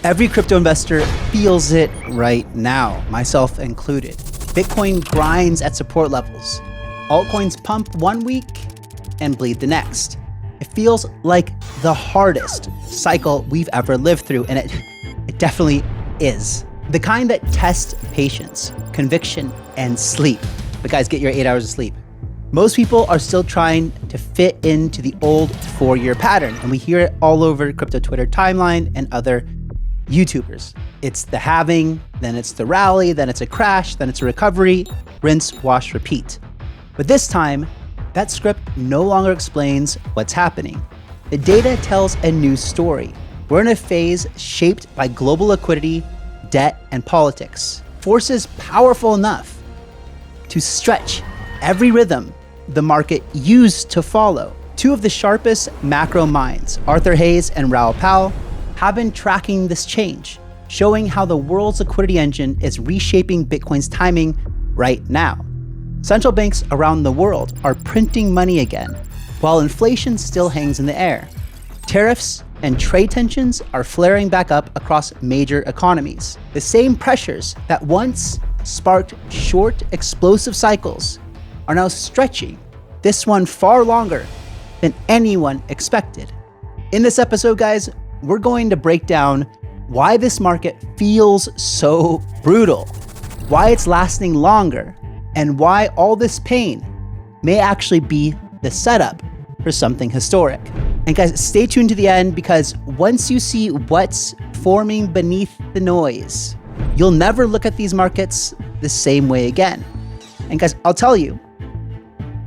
Every crypto investor feels it right now, myself included. Bitcoin grinds at support levels. Altcoins pump one week and bleed the next. It feels like the hardest cycle we've ever lived through, and it definitely is. The kind that tests patience, conviction, and sleep. But guys, get your 8 hours of sleep. Most people are still trying to fit into the old 4-year pattern, and we hear it all over crypto Twitter timeline and other YouTubers. It's the halving, then it's the rally, then it's a crash, then it's a recovery, rinse, wash, repeat. But this time, that script no longer explains what's happening. The data tells a new story. We're in a phase shaped by global liquidity, debt, and politics. Forces powerful enough to stretch every rhythm the market used to follow. Two of the sharpest macro minds, Arthur Hayes and Raoul Pal, have been tracking this change, showing how the world's liquidity engine is reshaping Bitcoin's timing right now. Central banks around the world are printing money again, while inflation still hangs in the air. Tariffs and trade tensions are flaring back up across major economies. The same pressures that once sparked short, explosive cycles are now stretching, this one far longer than anyone expected. In this episode, guys, we're going to break down why this market feels so brutal, why it's lasting longer, and why all this pain may actually be the setup for something historic. And guys, stay tuned to the end, because once you see what's forming beneath the noise, you'll never look at these markets the same way again. And guys, I'll tell you,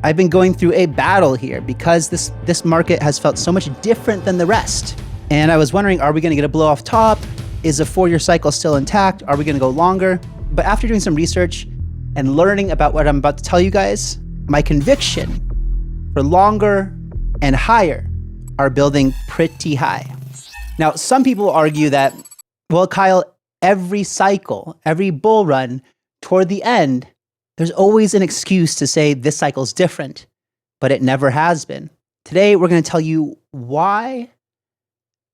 I've been going through a battle here because this market has felt so much different than the rest. And I was wondering, are we gonna get a blow off top? Is the 4-year cycle still intact? Are we gonna go longer? But after doing some research and learning about what I'm about to tell you guys, my conviction for longer and higher are building pretty high. Now, some people argue that, well, Kyle, every cycle, every bull run toward the end, there's always an excuse to say this cycle's different, but it never has been. Today, we're gonna tell you why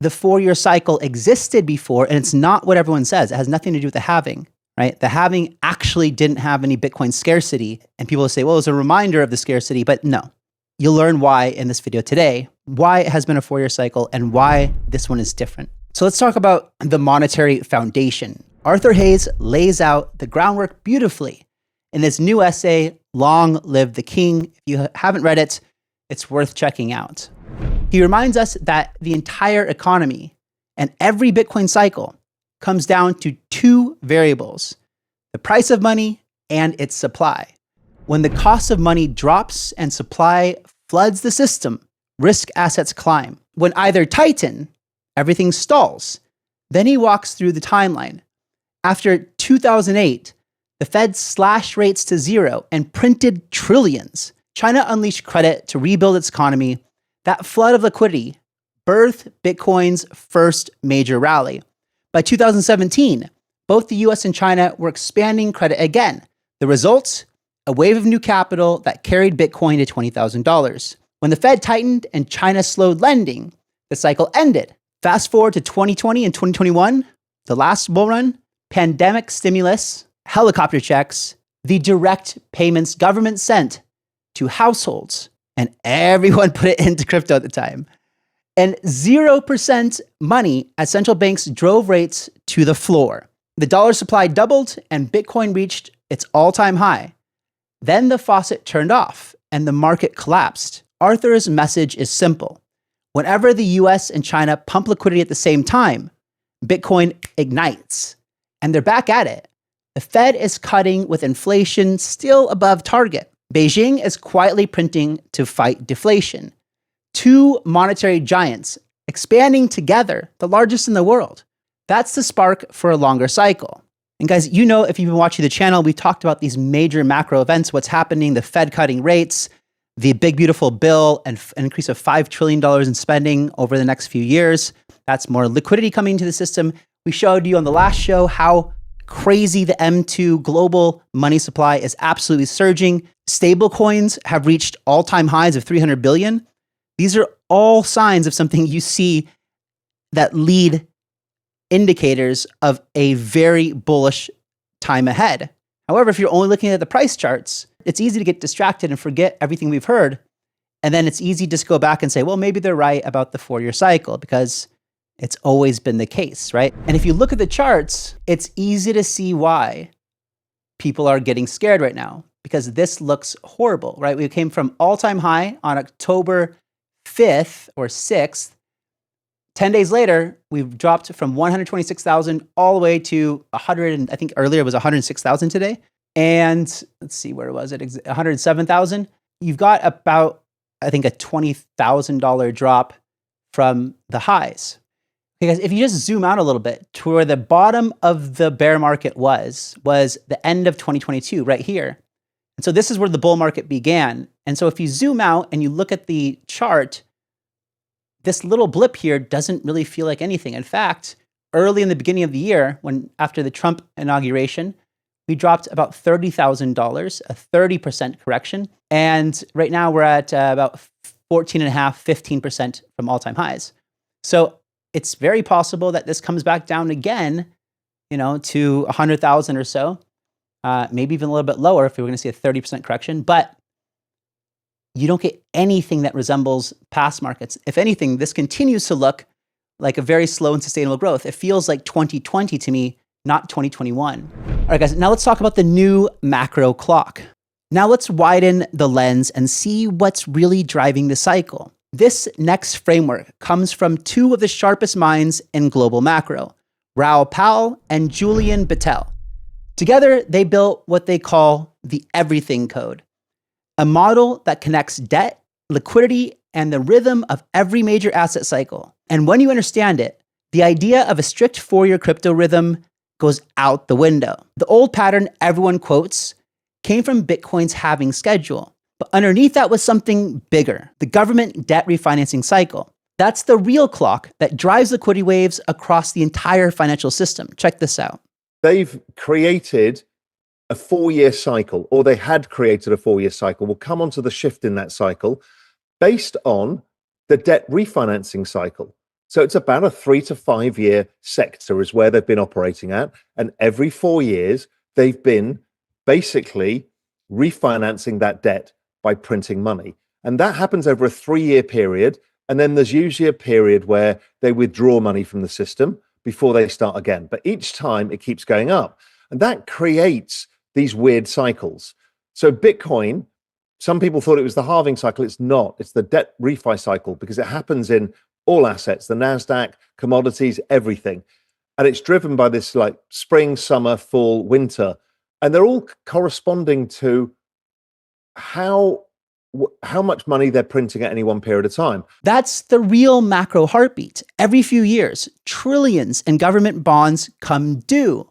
the 4-year cycle existed before, and it's not what everyone says. It has nothing to do with the halving, right? The halving actually didn't have any Bitcoin scarcity, and people will say, well, it's a reminder of the scarcity, but no. You'll learn why in this video today, why it has been a 4-year cycle and why this one is different. So let's talk about the monetary foundation. Arthur Hayes lays out the groundwork beautifully in his new essay, Long Live the King. If you haven't read it, it's worth checking out. He reminds us that the entire economy and every Bitcoin cycle comes down to 2 variables: the price of money and its supply. When the cost of money drops and supply floods the system, risk assets climb. When either tighten, everything stalls. Then he walks through the timeline. After 2008, the Fed slashed rates to 0 and printed trillions. China unleashed credit to rebuild its economy. That flood of liquidity birthed Bitcoin's first major rally. By 2017, both the US and China were expanding credit again. The result? A wave of new capital that carried Bitcoin to $20,000. When the Fed tightened and China slowed lending, the cycle ended. Fast forward to 2020 and 2021, the last bull run, pandemic stimulus, helicopter checks, the direct payments government sent to households, and everyone put it into crypto at the time. And 0% money as central banks drove rates to the floor. The dollar supply doubled and Bitcoin reached its all-time high. Then the faucet turned off and the market collapsed. Arthur's message is simple. Whenever the US and China pump liquidity at the same time, Bitcoin ignites. And they're back at it. The Fed is cutting with inflation still above target. Beijing is quietly printing to fight deflation. 2 monetary giants expanding together, the largest in the world. That's the spark for a longer cycle. And guys, you know, if you've been watching the channel, we've talked about these major macro events, what's happening, the Fed cutting rates, the big beautiful bill, and an increase of $5 trillion in spending over the next few years. That's more liquidity coming into the system. We showed you on the last show how crazy the M2 global money supply is absolutely surging. Stable coins have reached all-time highs of 300 billion. These are all signs of something you see that lead indicators of a very bullish time ahead. However, if you're only looking at the price charts, it's easy to get distracted and forget everything we've heard. And then it's easy just to go back and say, well, maybe they're right about the 4-year cycle because it's always been the case, right? And if you look at the charts, it's easy to see why people are getting scared right now because this looks horrible, right? We came from all-time high on October 5th or 6th. 10 days later, we've dropped from 126,000 all the way to 100, and I think earlier it was 106,000 today. And let's see, where was it? 107,000. You've got about, I think, a $20,000 drop from the highs. Because if you just zoom out a little bit to where the bottom of the bear market was the end of 2022, right here. And so this is where the bull market began. And so if you zoom out and you look at the chart, this little blip here doesn't really feel like anything. In fact, early in the beginning of the year, after the Trump inauguration, we dropped about $30,000, a 30% correction. And right now we're at about 14.5%, 15% from all-time highs. So it's very possible that this comes back down again, to 100,000 or so, maybe even a little bit lower if we were going to see a 30% correction. But you don't get anything that resembles past markets. If anything, this continues to look like a very slow and sustainable growth. It feels like 2020 to me, not 2021. All right, guys, now let's talk about the new macro clock. Now let's widen the lens and see what's really driving the cycle. This next framework comes from two of the sharpest minds in global macro, Raoul Pal and Julian Bettel. Together, they built what they call the Everything Code, a model that connects debt, liquidity, and the rhythm of every major asset cycle. And when you understand it, the idea of a strict 4-year crypto rhythm goes out the window. The old pattern everyone quotes came from Bitcoin's halving schedule. But underneath that was something bigger, the government debt refinancing cycle. That's the real clock that drives liquidity waves across the entire financial system. Check this out. They've created a 4-year cycle, or they had created a 4-year cycle. We'll come on to the shift in that cycle based on the debt refinancing cycle. So it's about a 3 to 5 year sector is where they've been operating at. And every 4 years, they've been basically refinancing that debt by printing money. And that happens over a 3-year period. And then there's usually a period where they withdraw money from the system before they start again. But each time it keeps going up. And that creates these weird cycles. So Bitcoin, some people thought it was the halving cycle. It's not. It's the debt refi cycle because it happens in all assets, the NASDAQ, commodities, everything. And it's driven by this like spring, summer, fall, winter. And they're all corresponding to how much money they're printing at any one period of time. That's the real macro heartbeat. Every few years, trillions in government bonds come due.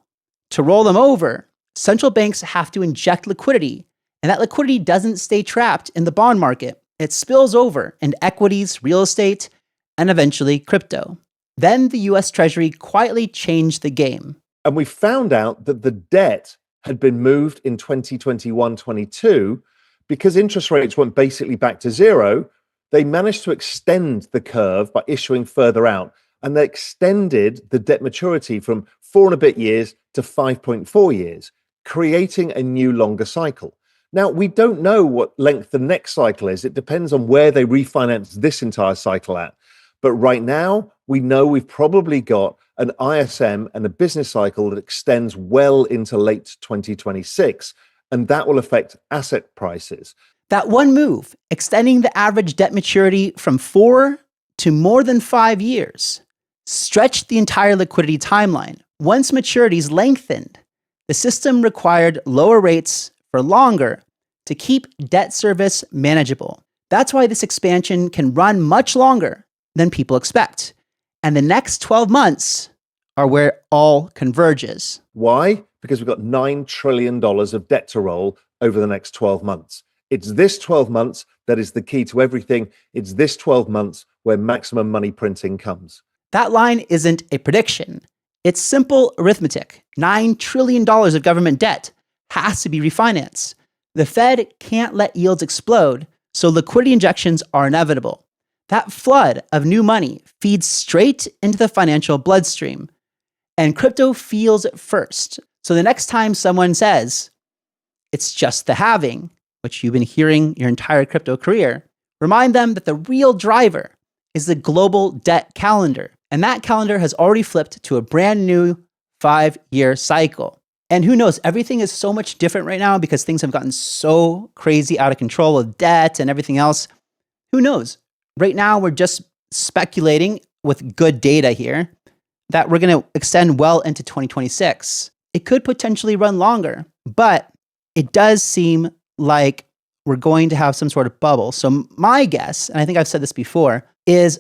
To roll them over, central banks have to inject liquidity, and that liquidity doesn't stay trapped in the bond market. It spills over into equities, real estate, and eventually crypto. Then the US Treasury quietly changed the game. And we found out that the debt had been moved in 2021-22 because interest rates went basically back to zero. They managed to extend the curve by issuing further out, and they extended the debt maturity from 4 and a bit years to 5.4 years, creating a new longer cycle. Now, we don't know what length the next cycle is. It depends on where they refinance this entire cycle at. But right now, we know we've probably got an ISM and a business cycle that extends well into late 2026, and that will affect asset prices. That one move, extending the average debt maturity from 4 to more than 5 years, stretched the entire liquidity timeline. Once maturities lengthened, the system required lower rates for longer to keep debt service manageable. That's why this expansion can run much longer than people expect. And the next 12 months are where all converges. Why? Because we've got $9 trillion of debt to roll over the next 12 months. It's this 12 months that is the key to everything. It's this 12 months where maximum money printing comes. That line isn't a prediction. It's simple arithmetic. $9 trillion of government debt has to be refinanced. The Fed can't let yields explode, so liquidity injections are inevitable. That flood of new money feeds straight into the financial bloodstream. And crypto feels it first. So the next time someone says it's just the halving, which you've been hearing your entire crypto career, remind them that the real driver is the global debt calendar. And that calendar has already flipped to a brand new 5-year cycle. And who knows, everything is so much different right now because things have gotten so crazy out of control with debt and everything else. Who knows? Right now, we're just speculating with good data here that we're going to extend well into 2026. It could potentially run longer, but it does seem like we're going to have some sort of bubble. So my guess, and I think I've said this before, is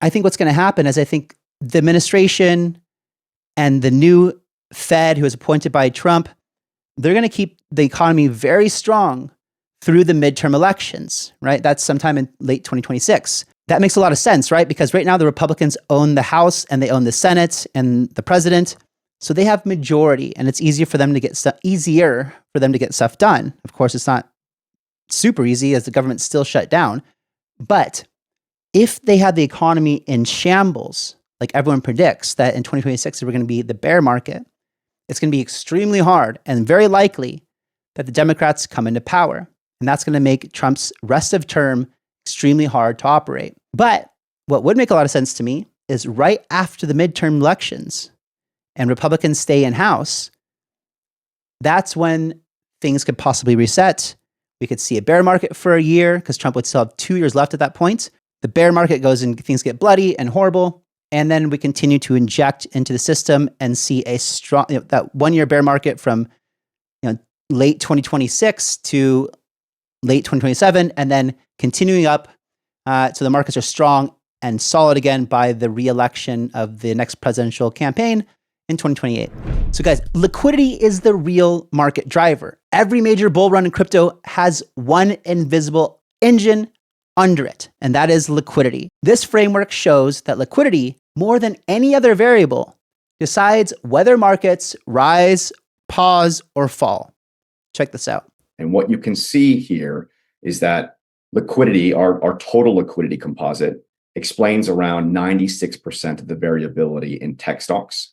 I think what's going to happen is I think the administration and the new Fed who was appointed by Trump, they're going to keep the economy very strong through the midterm elections, right? That's sometime in late 2026. That makes a lot of sense, right? Because right now the Republicans own the House and they own the Senate and the president. So they have majority and it's easier for them to get stuff done. Of course, it's not super easy as the government's still shut down. But if they had the economy in shambles, like everyone predicts that in 2026 we're going to be the bear market, it's going to be extremely hard and very likely that the Democrats come into power. And that's going to make Trump's rest of term extremely hard to operate. But what would make a lot of sense to me is right after the midterm elections and Republicans stay in House, that's when things could possibly reset. We could see a bear market for a year because Trump would still have 2 years left at that point. The bear market goes and things get bloody and horrible. And then we continue to inject into the system and see a strong, that 1 year bear market from late 2026 to late 2027, and then continuing up. So the markets are strong and solid again by the re-election of the next presidential campaign in 2028. So guys, liquidity is the real market driver. Every major bull run in crypto has one invisible engine under it, and that is liquidity. This framework shows that liquidity, more than any other variable, decides whether markets rise, pause, or fall. Check this out. And what you can see here is that liquidity, our total liquidity composite, explains around 96% of the variability in tech stocks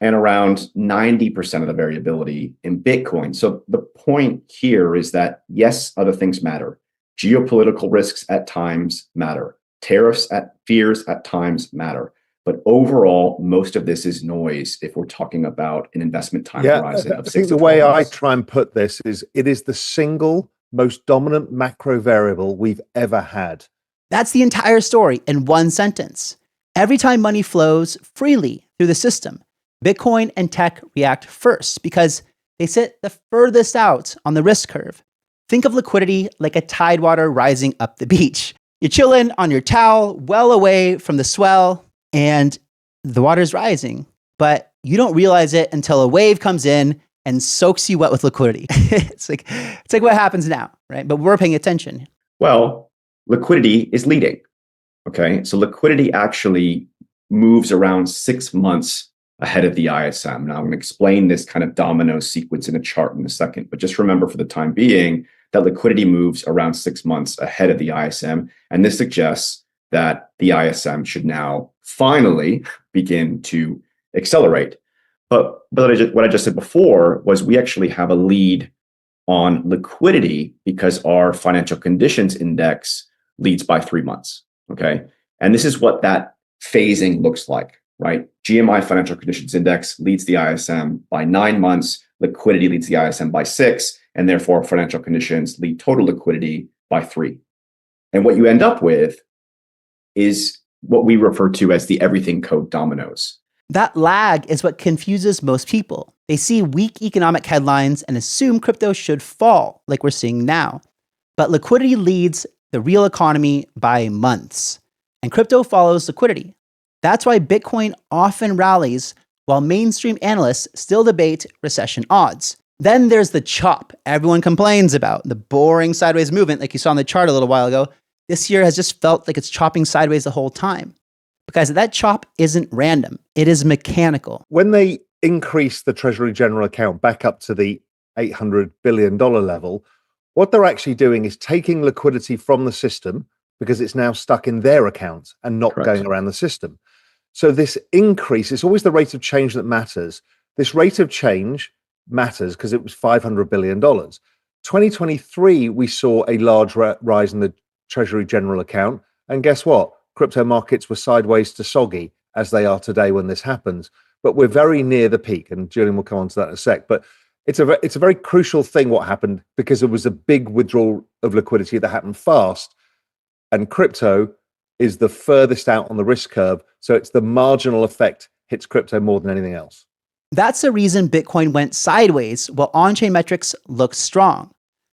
and around 90% of the variability in Bitcoin. So the point here is that, yes, other things matter. Geopolitical risks at times matter. Fears at times matter. But overall, most of this is noise if we're talking about an investment time horizon of 6 to 12 months. I think the way I try and put this is it is the single most dominant macro variable we've ever had. That's the entire story in one sentence. Every time money flows freely through the system, Bitcoin and tech react first because they sit the furthest out on the risk curve. Think of liquidity like a tidewater rising up the beach. You're chilling on your towel, well away from the swell, and the water's rising, but you don't realize it until a wave comes in and soaks you wet with liquidity. It's like what happens now, right? But we're paying attention. Well, liquidity is leading. Okay, so liquidity actually moves around 6 months ahead of the ISM. Now I'm going to explain this kind of domino sequence in a chart in a second, but just remember for the time being that liquidity moves around 6 months ahead of the ISM, and this suggests that the ISM should now finally begin to accelerate. But what I just said before was we actually have a lead on liquidity because our financial conditions index leads by 3 months. Okay. And this is what that phasing looks like, right? GMI financial conditions index leads the ISM by 9 months, liquidity leads the ISM by 6, and therefore financial conditions lead total liquidity by 3. And what you end up with is what we refer to as the everything code dominoes. That lag is what confuses most people. They see weak economic headlines and assume crypto should fall, like we're seeing now. But liquidity leads the real economy by months, and crypto follows liquidity. That's why Bitcoin often rallies while mainstream analysts still debate recession odds. Then there's the chop everyone complains about, the boring sideways movement like you saw on the chart a little while ago. This year has just felt like it's chopping sideways the whole time. Because that chop isn't random, it is mechanical. When they increase the Treasury General account back up to the $800 billion level, what they're actually doing is taking liquidity from the system because it's now stuck in their account and not Correct. going around the system. So this increase, it's always the rate of change that matters. This rate of change matters because it was $500 billion. 2023, we saw a large rise in the Treasury General account. And guess what? Crypto markets were sideways to soggy as they are today when this happens. But we're very near the peak, and Julian will come on to that in a sec. But it's a very crucial thing what happened, because it was a big withdrawal of liquidity that happened fast. And crypto is the furthest out on the risk curve. So it's the marginal effect hits crypto more than anything else. That's the reason Bitcoin went sideways while on-chain metrics looked strong.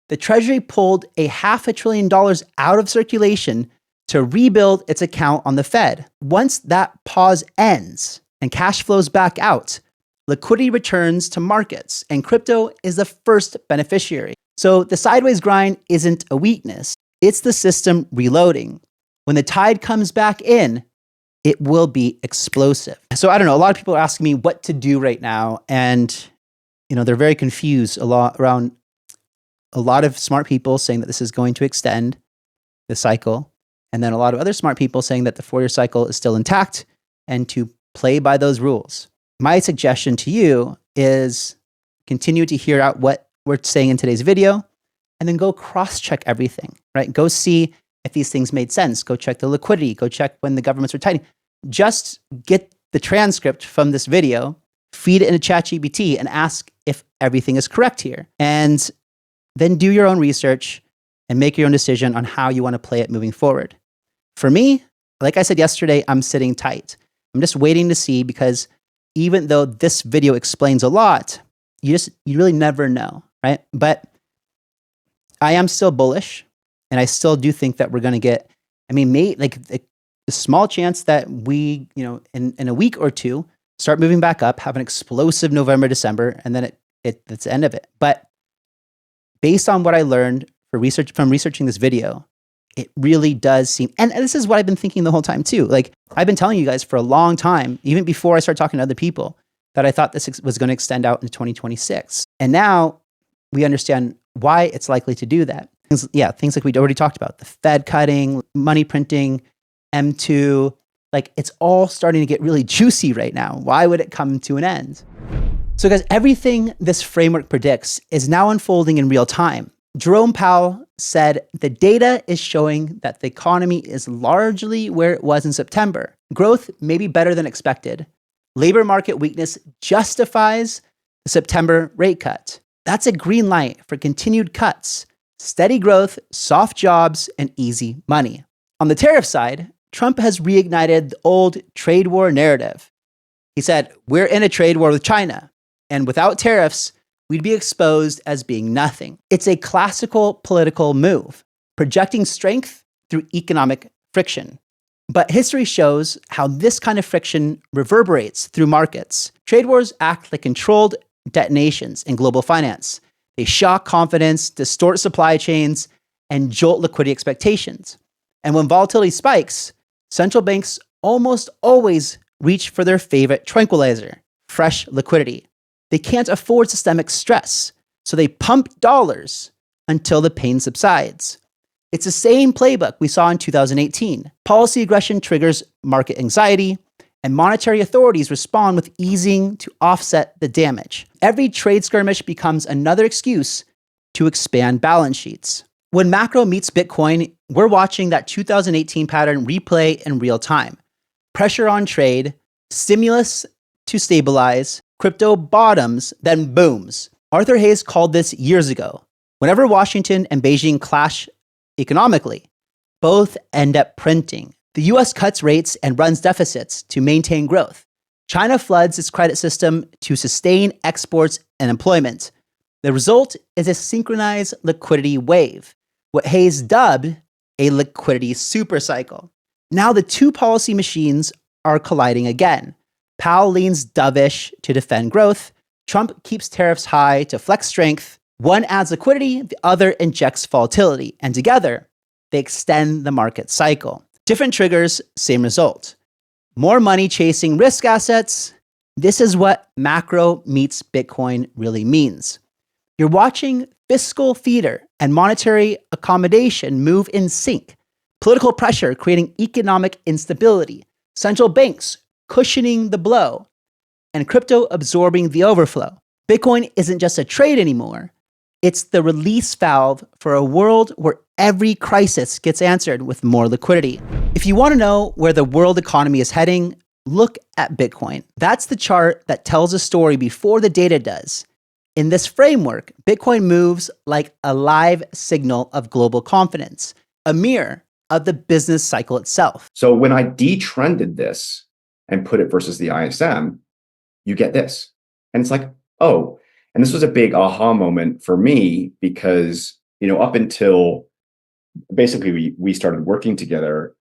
The Treasury pulled $500 billion out of circulation to rebuild its account on the Fed. Once that pause ends and cash flows back out, liquidity returns to markets, and crypto is the first beneficiary. So the sideways grind isn't a weakness. It's the system reloading. When the tide comes back in, it will be explosive. So I don't know, a lot of people are asking me what to do right now. And, they're very confused around a lot of smart people saying that this is going to extend the cycle. And then a lot of other smart people saying that the 4-year cycle is still intact and to play by those rules. My suggestion to you is continue to hear out what we're saying in today's video and then go cross-check everything, right? Go see if these things made sense. Go check the liquidity. Go check when the governments were tightening. Just get the transcript from this video, feed it into ChatGPT, and ask if everything is correct here. And then do your own research and make your own decision on how you want to play it moving forward. For me, like I said yesterday, I'm sitting tight. I'm just waiting to see, because even though this video explains a lot, you really never know, right? But I am still bullish, and I still do think that we're going to get, a small chance that we, in a week or two, start moving back up, have an explosive November, December, and then it's the end of it. But based on what I learned from researching this video, it really does seem, and this is what I've been thinking the whole time too. Like, I've been telling you guys for a long time, even before I started talking to other people, that I thought this was going to extend out into 2026. And now we understand why it's likely to do that. Things like we already talked about, the Fed cutting, money printing, M2, it's all starting to get really juicy right now. Why would it come to an end? So guys, everything this framework predicts is now unfolding in real time. Jerome Powell said the data is showing that the economy is largely where it was in September. Growth may be better than expected. Labor market weakness justifies the September rate cut. That's a green light for continued cuts, steady growth, soft jobs, and easy money. On the tariff side, Trump has reignited the old trade war narrative. He said, we're in a trade war with China, and without tariffs, we'd be exposed as being nothing. It's a classical political move, projecting strength through economic friction. But history shows how this kind of friction reverberates through markets. Trade wars act like controlled detonations in global finance. They shock confidence, distort supply chains, and jolt liquidity expectations. And when volatility spikes, central banks almost always reach for their favorite tranquilizer, fresh liquidity. They can't afford systemic stress, so they pump dollars until the pain subsides. It's the same playbook we saw in 2018. Policy aggression triggers market anxiety, and monetary authorities respond with easing to offset the damage. Every trade skirmish becomes another excuse to expand balance sheets. When macro meets Bitcoin, we're watching that 2018 pattern replay in real time. Pressure on trade, stimulus to stabilize, crypto bottoms, then booms. Arthur Hayes called this years ago. Whenever Washington and Beijing clash economically, both end up printing. The US cuts rates and runs deficits to maintain growth. China floods its credit system to sustain exports and employment. The result is a synchronized liquidity wave, what Hayes dubbed a liquidity supercycle. Now the two policy machines are colliding again. Powell leans dovish to defend growth. Trump keeps tariffs high to flex strength. One adds liquidity, the other injects volatility, and together they extend the market cycle. Different triggers, same result. More money chasing risk assets. This is what macro meets Bitcoin really means. You're watching fiscal theater and monetary accommodation move in sync. Political pressure creating economic instability. Central banks cushioning the blow, and crypto absorbing the overflow. Bitcoin isn't just a trade anymore. It's the release valve for a world where every crisis gets answered with more liquidity. If you want to know where the world economy is heading, look at Bitcoin. That's the chart that tells a story before the data does. In this framework, Bitcoin moves like a live signal of global confidence, a mirror of the business cycle itself. So when I detrended this and put it versus the ISM, you get this. And it's like, oh, and this was a big aha moment for me because, up until basically we started working together,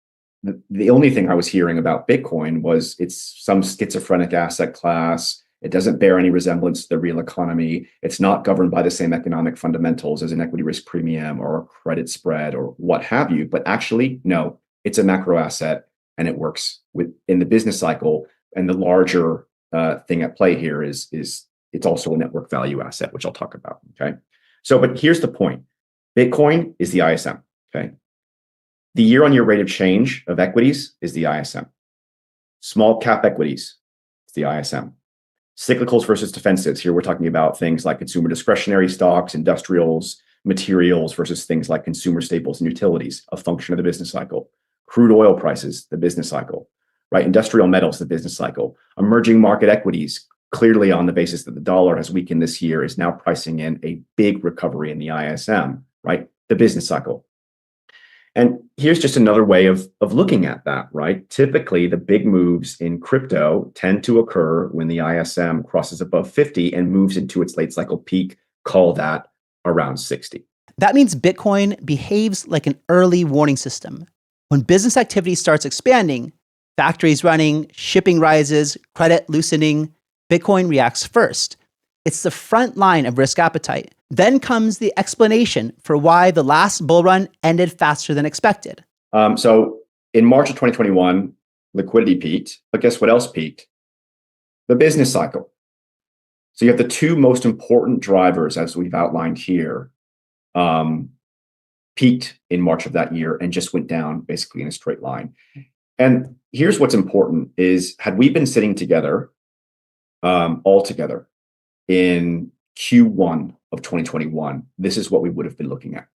the only thing I was hearing about Bitcoin was it's some schizophrenic asset class. It doesn't bear any resemblance to the real economy. It's not governed by the same economic fundamentals as an equity risk premium or a credit spread or what have you. But actually, no, it's a macro asset and it works in the business cycle. And the larger thing at play here is it's also a network value asset, which I'll talk about. Okay. So, but here's the point. Bitcoin is the ISM. Okay. The year-on-year rate of change of equities is the ISM. Small cap equities is the ISM. Cyclicals versus defensives. Here we're talking about things like consumer discretionary stocks, industrials, materials versus things like consumer staples and utilities, a function of the business cycle. Crude oil prices, the business cycle, right? Industrial metals, the business cycle. Emerging market equities, clearly on the basis that the dollar has weakened this year, is now pricing in a big recovery in the ISM, right? The business cycle. And here's just another way of looking at that, right? Typically, the big moves in crypto tend to occur when the ISM crosses above 50 and moves into its late cycle peak, call that around 60. That means Bitcoin behaves like an early warning system. When business activity starts expanding, factories running, shipping rises, credit loosening, Bitcoin reacts first. It's the front line of risk appetite. Then comes the explanation for why the last bull run ended faster than expected. So in March of 2021, liquidity peaked, but guess what else peaked? The business cycle. So you have the two most important drivers, as we've outlined here, peaked in March of that year and just went down basically in a straight line. And here's what's important is, had we been sitting together, all together in Q1 of 2021, this is what we would have been looking at.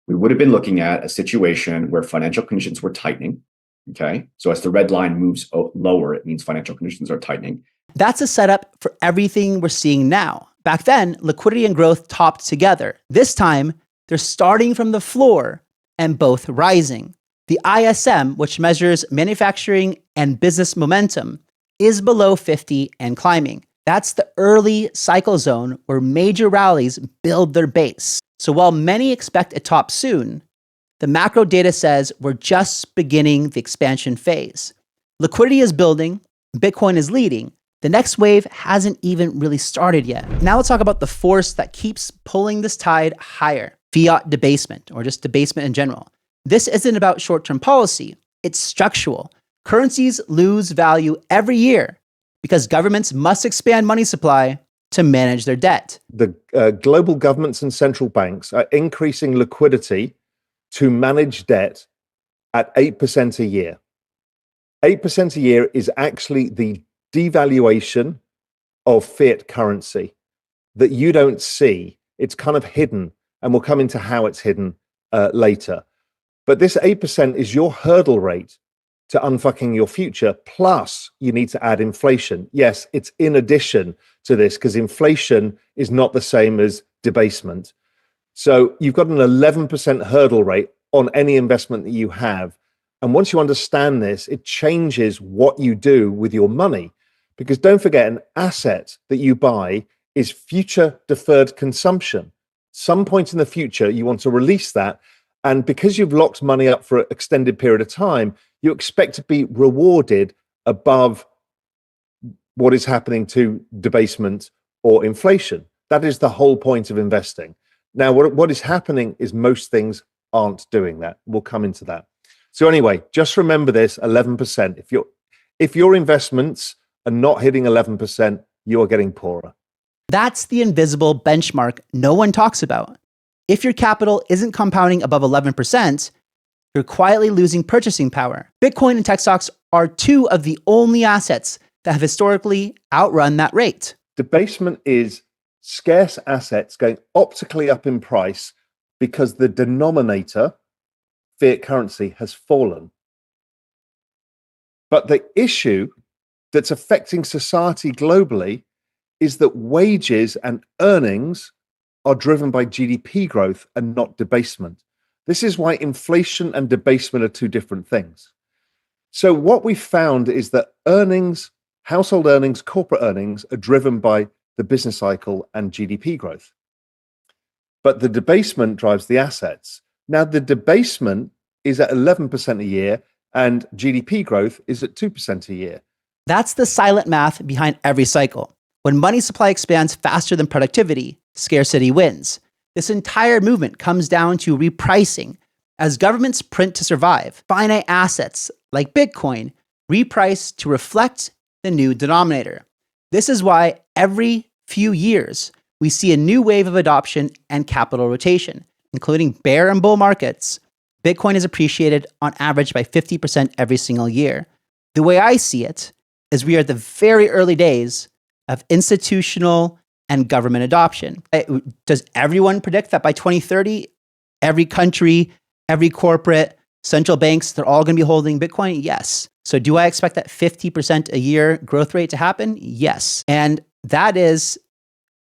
We would have been looking at a situation where financial conditions were tightening. Okay. So as the red line moves lower, it means financial conditions are tightening. That's a setup for everything we're seeing now. Back then, liquidity and growth topped together. This time, they're starting from the floor and both rising. The ISM, which measures manufacturing and business momentum, is below 50 and climbing. That's the early cycle zone where major rallies build their base. So while many expect a top soon, the macro data says we're just beginning the expansion phase. Liquidity is building, Bitcoin is leading. The next wave hasn't even really started yet. Now let's talk about the force that keeps pulling this tide higher: fiat debasement, or just debasement in general. This isn't about short-term policy, it's structural. Currencies lose value every year because governments must expand money supply to manage their debt. The global governments and central banks are increasing liquidity to manage debt at 8% a year. 8% a year is actually the devaluation of fiat currency that you don't see. It's kind of hidden, and we'll come into how it's hidden later. But this 8% is your hurdle rate to unfucking your future, plus you need to add inflation. Yes, it's in addition to this, because inflation is not the same as debasement. So you've got an 11% hurdle rate on any investment that you have. And once you understand this, it changes what you do with your money. Because don't forget, an asset that you buy is future deferred consumption. Some point in the future, you want to release that. And because you've locked money up for an extended period of time, you expect to be rewarded above what is happening to debasement or inflation. That is the whole point of investing. Now, what is happening is most things aren't doing that. We'll come into that. So anyway, just remember this: 11%. If your investments are not hitting 11%, you are getting poorer. That's the invisible benchmark no one talks about. If your capital isn't compounding above 11%, you're quietly losing purchasing power. Bitcoin and tech stocks are two of the only assets that have historically outrun that rate. Debasement is scarce assets going optically up in price because the denominator, fiat currency, has fallen. But the issue that's affecting society globally is that wages and earnings are driven by GDP growth and not debasement. This is why inflation and debasement are two different things. So what we found is that earnings, household earnings, corporate earnings are driven by the business cycle and GDP growth. But the debasement drives the assets. Now, the debasement is at 11% a year and GDP growth is at 2% a year. That's the silent math behind every cycle. When money supply expands faster than productivity, scarcity wins. This entire movement comes down to repricing. As governments print to survive, finite assets like Bitcoin reprice to reflect the new denominator. This is why every few years we see a new wave of adoption and capital rotation, including bear and bull markets. Bitcoin is appreciated on average by 50% every single year. The way I see it is we are at the very early days of institutional and government adoption. Does everyone predict that by 2030, every country, every corporate, central banks, they're all going to be holding Bitcoin? Yes. So do I expect that 50% a year growth rate to happen? Yes. And that is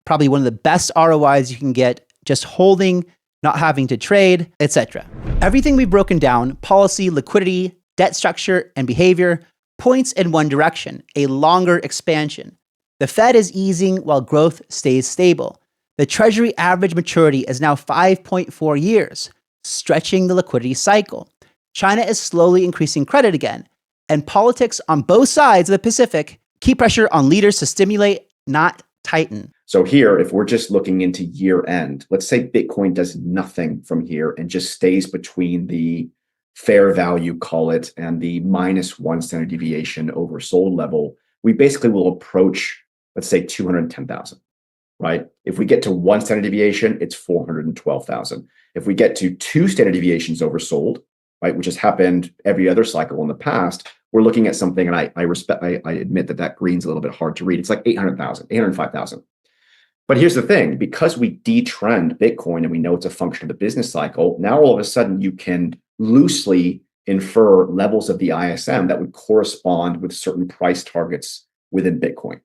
probably one of the best ROIs you can get just holding, not having to trade, etc. Everything we've broken down, policy, liquidity, debt structure, and behavior, points in one direction, a longer expansion. The Fed is easing while growth stays stable. The Treasury average maturity is now 5.4 years, stretching the liquidity cycle. China is slowly increasing credit again, and politics on both sides of the Pacific keep pressure on leaders to stimulate, not tighten. So here, if we're just looking into year end, let's say Bitcoin does nothing from here and just stays between the fair value, call it, and the -1 standard deviation oversold level, we basically will approach, let's say, 210,000, right? If we get to 1 standard deviation, it's 412,000. If we get to 2 standard deviations oversold, right, which has happened every other cycle in the past, we're looking at something, and I admit that green's a little bit hard to read. It's like 800,000, 805,000. But here's the thing, because we detrend Bitcoin and we know it's a function of the business cycle, now all of a sudden you can loosely infer levels of the ISM that would correspond with certain price targets within Bitcoin,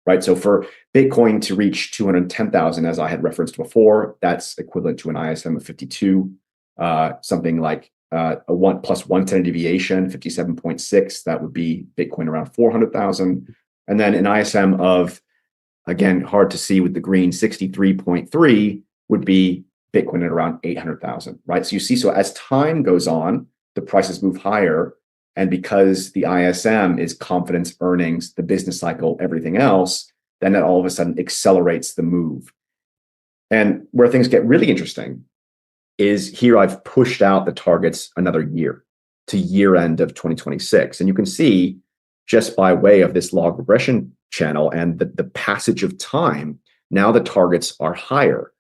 right? So for Bitcoin to reach 210,000, as I had referenced before, that's equivalent to an ISM of 52, something like a 1 + 1 standard deviation, 57.6, that would be Bitcoin around 400,000. And then an ISM of, again, hard to see with the green, 63.3 would be Bitcoin at around 800,000, right? So you see, so as time goes on, the prices move higher. And because the ISM is confidence, earnings, the business cycle, everything else, then that all of a sudden accelerates the move. And where things get really interesting is here I've pushed out the targets another year to year end of 2026. And you can see just by way of this log regression channel and the passage of time, now the targets are higher.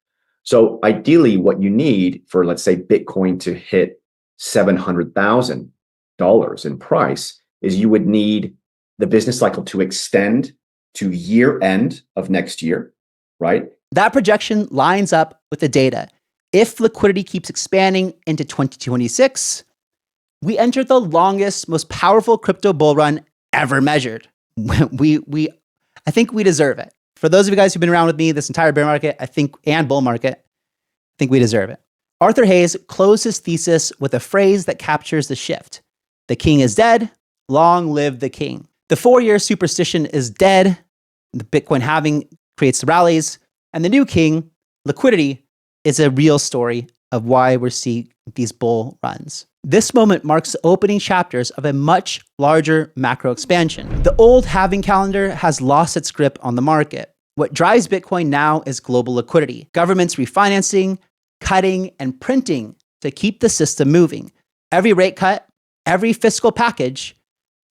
So ideally what you need for, let's say, Bitcoin to hit $700,000 in price is you would need the business cycle to extend to year end of next year, right? That projection lines up with the data. If liquidity keeps expanding into 2026, we enter the longest, most powerful crypto bull run ever measured. I think we deserve it. For those of you guys who've been around with me this entire bear market, and bull market, I think we deserve it. Arthur Hayes closed his thesis with a phrase that captures the shift. The king is dead, long live the king. The 4-year superstition is dead. The Bitcoin halving creates the rallies, and the new king, liquidity, is a real story of why we're seeing these bull runs. This moment marks the opening chapters of a much larger macro expansion. The old halving calendar has lost its grip on the market. What drives Bitcoin now is global liquidity. Governments refinancing, cutting, and printing to keep the system moving. Every rate cut, every fiscal package,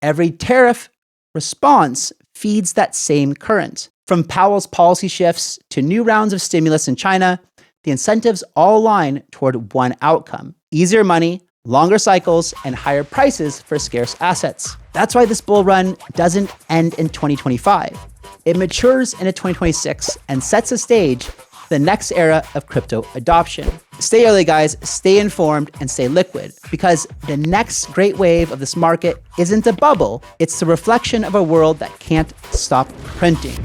every tariff response feeds that same current. From Powell's policy shifts to new rounds of stimulus in China, the incentives all align toward one outcome: easier money, longer cycles, and higher prices for scarce assets. That's why this bull run doesn't end in 2025. It matures into 2026 and sets a stage for the next era of crypto adoption. Stay early, guys, stay informed, and stay liquid, because the next great wave of this market isn't a bubble, it's the reflection of a world that can't stop printing.